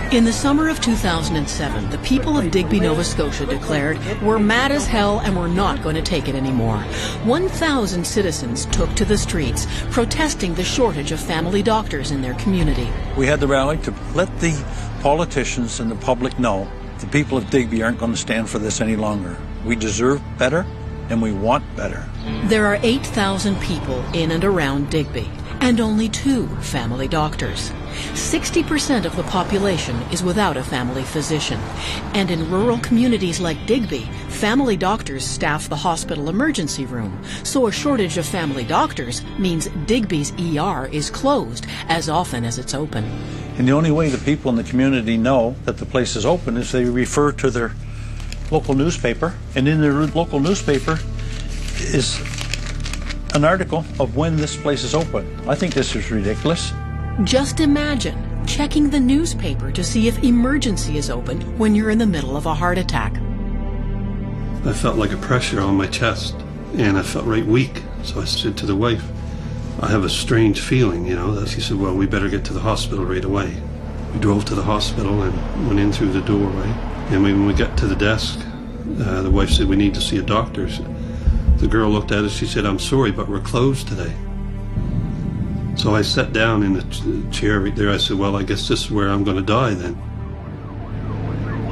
In the summer of 2007, the people of Digby, Nova Scotia declared, "We're mad as hell and we're not going to take it anymore." 1,000 citizens took to the streets, protesting the shortage of family doctors in their community. We had the rally to let the politicians and the public know the people of Digby aren't going to stand for this any longer. We deserve better and we want better. There are 8,000 people in and around Digby, and only 2 family doctors. 60% of the population is without a family physician. And in rural communities like Digby, family doctors staff the hospital emergency room. So a shortage of family doctors means Digby's ER is closed as often as it's open. And the only way the people in the community know that the place is open is they refer to their local newspaper. And in their local newspaper is an article of when this place is open. I think this is ridiculous. Just imagine checking the newspaper to see if emergency is open when you're in the middle of a heart attack. I felt like a pressure on my chest, and I felt right weak. So I said to the wife, I have a strange feeling, She said, well, we better get to the hospital right away. We drove to the hospital and went in through the doorway. And when we got to the desk, the wife said, we need to see a doctor. The girl looked at us, she said, I'm sorry, but we're closed today. So I sat down in a chair right there. I said, well, I guess this is where I'm going to die then.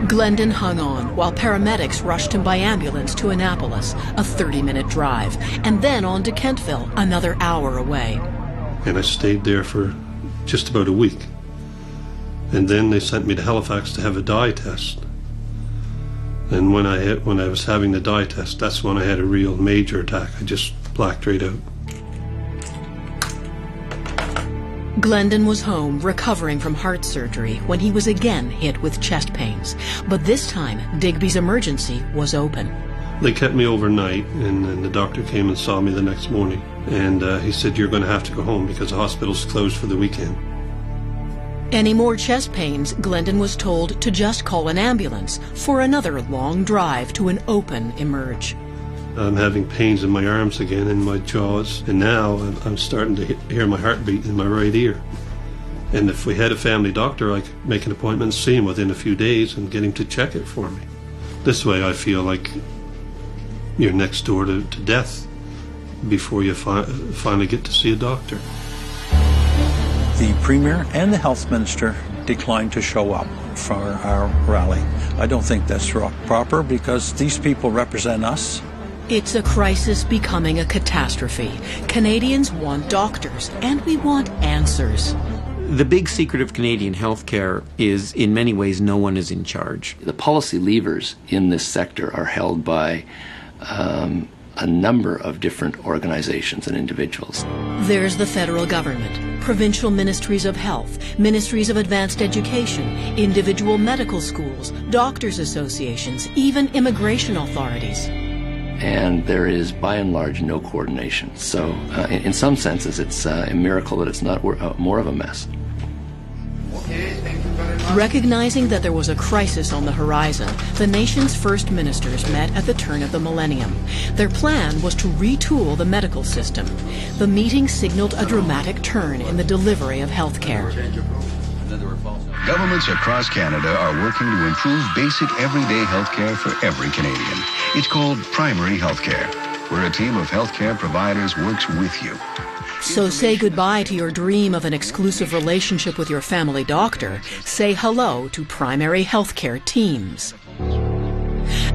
Glendon hung on while paramedics rushed him by ambulance to Annapolis, a 30-minute drive, and then on to Kentville, another hour away. And I stayed there for just about a week. And then they sent me to Halifax to have a dye test. And when I was having the dye test, that's when I had a real major attack. I just blacked right out. Glendon was home recovering from heart surgery when he was again hit with chest pains. But this time, Digby's emergency was open. They kept me overnight, and then the doctor came and saw me the next morning. And he said, you're going to have to go home because the hospital's closed for the weekend. Any more chest pains, Glendon was told to just call an ambulance for another long drive to an open emerge. I'm having pains in my arms again and my jaws, and now I'm starting to hear my heartbeat in my right ear. And if we had a family doctor, I could make an appointment and see him within a few days and get him to check it for me. This way I feel like you're next door to death before you finally get to see a doctor. The Premier and the Health Minister declined to show up for our rally. I don't think that's proper because these people represent us. It's a crisis becoming a catastrophe. Canadians want doctors, and we want answers. The big secret of Canadian healthcare is, in many ways, no one is in charge. The policy levers in this sector are held by a number of different organizations and individuals. There's the federal government, provincial ministries of health, ministries of advanced education, individual medical schools, doctors' associations, even immigration authorities. And there is, by and large, no coordination. So, in some senses, it's a miracle that it's not more of a mess. Recognizing that there was a crisis on the horizon, the nation's first ministers met at the turn of the millennium. Their plan was to retool the medical system. The meeting signaled a dramatic turn in the delivery of health care. Governments across Canada are working to improve basic everyday health care for every Canadian. It's called primary health care, where a team of healthcare providers works with you. So say goodbye to your dream of an exclusive relationship with your family doctor. Say hello to primary healthcare teams.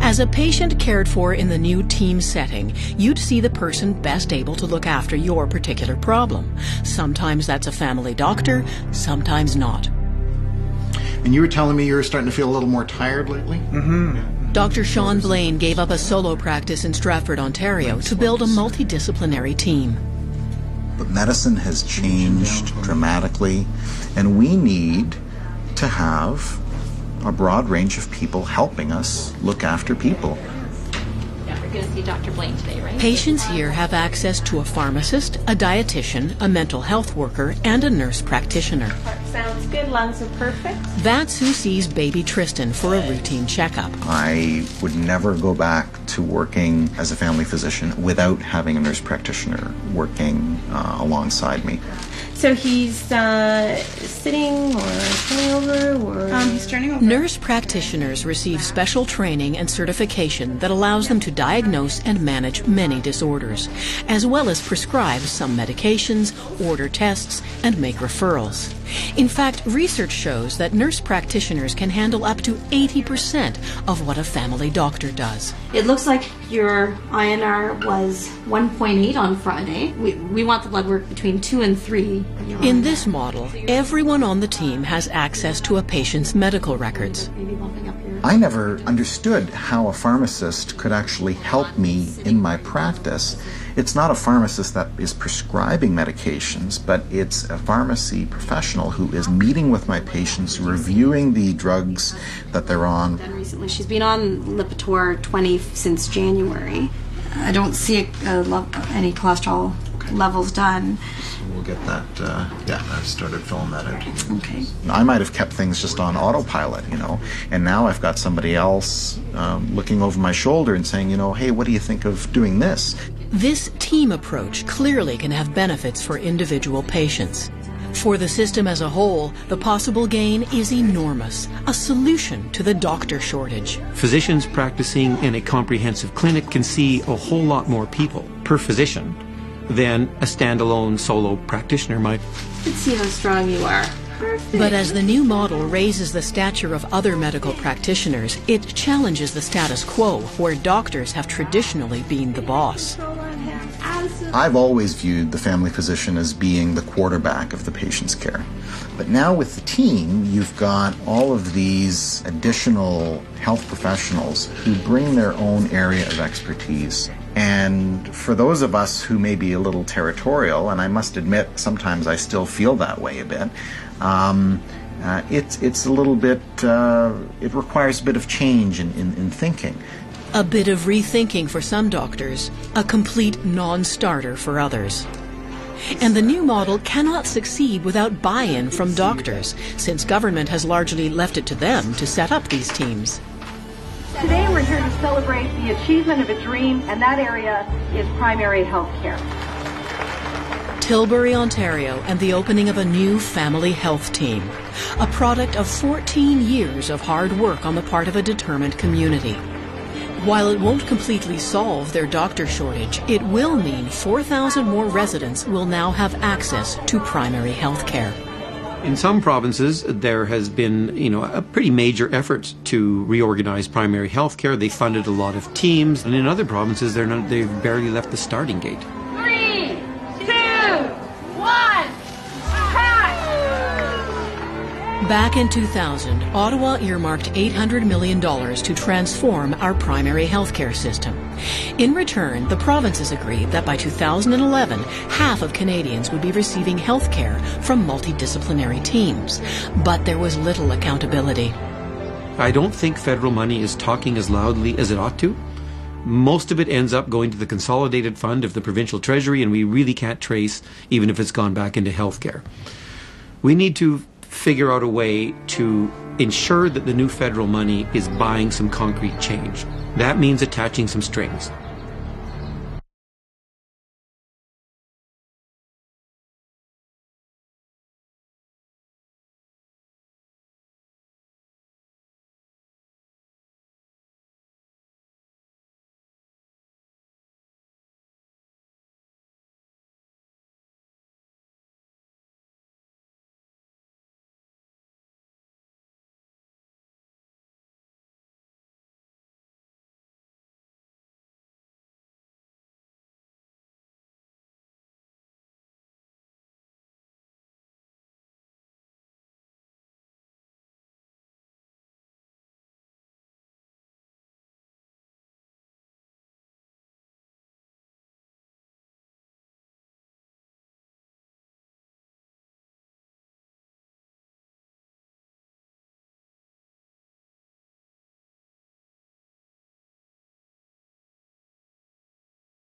As a patient cared for in the new team setting, you'd see the person best able to look after your particular problem. Sometimes that's a family doctor, sometimes not. And you were telling me you were starting to feel a little more tired lately? Mm-hmm. Dr. Sean Blaine gave up a solo practice in Stratford, Ontario to build a multidisciplinary team. But medicine has changed dramatically, and we need to have a broad range of people helping us look after people. We're going to see Dr. Blaine today, right? Patients here have access to a pharmacist, a dietitian, a mental health worker, and a nurse practitioner. Heart sounds good, lungs are perfect. That's who sees baby Tristan for a routine checkup. I would never go back to working as a family physician without having a nurse practitioner working alongside me. So he's sitting or turning over, or he's turning over. Nurse practitioners receive special training and certification that allows them to diagnose and manage many disorders, as well as prescribe some medications, order tests, and make referrals. In fact, research shows that nurse practitioners can handle up to 80% of what a family doctor does. It looks like your INR was 1.8 on Friday. We want the blood work between 2 and 3. In this model, everyone on the team has access to a patient's medical records. I never understood how a pharmacist could actually help me in my practice. It's not a pharmacist that is prescribing medications, but it's a pharmacy professional who is meeting with my patients, reviewing the drugs that they're on. Recently, she's been on Lipitor 20 since January. I don't see any cholesterol levels done. We'll get that, I've started filling that out. Okay. I might have kept things just on autopilot, and now I've got somebody else looking over my shoulder and saying, hey, what do you think of doing this? This team approach clearly can have benefits for individual patients. For the system as a whole, the possible gain is enormous, a solution to the doctor shortage. Physicians practicing in a comprehensive clinic can see a whole lot more people per physician than a standalone solo practitioner might. Let's see how strong you are. Perfect. But as the new model raises the stature of other medical practitioners, it challenges the status quo, where doctors have traditionally been the boss. I've always viewed the family physician as being the quarterback of the patient's care. But now with the team, you've got all of these additional health professionals who bring their own area of expertise. And for those of us who may be a little territorial, and I must admit sometimes I still feel that way a bit, it's a little bit, it requires a bit of change in thinking. A bit of rethinking for some doctors, a complete non-starter for others. And the new model cannot succeed without buy-in from doctors, since government has largely left it to them to set up these teams. Today we're here to celebrate the achievement of a dream, and that area is primary health care. Tilbury, Ontario, and the opening of a new family health team, a product of 14 years of hard work on the part of a determined community. While it won't completely solve their doctor shortage, it will mean 4,000 more residents will now have access to primary health care. In some provinces, there has been, a pretty major effort to reorganize primary health care. They funded a lot of teams, and in other provinces, they've barely left the starting gate. 3, 2, 1, Back in 2000, Ottawa earmarked $800 million to transform our primary health care system. In return, the provinces agreed that by 2011, half of Canadians would be receiving health care from multidisciplinary teams. But there was little accountability. I don't think federal money is talking as loudly as it ought to. Most of it ends up going to the consolidated fund of the provincial treasury, and we really can't trace even if it's gone back into health care. We need to figure out a way to ensure that the new federal money is buying some concrete change. That means attaching some strings.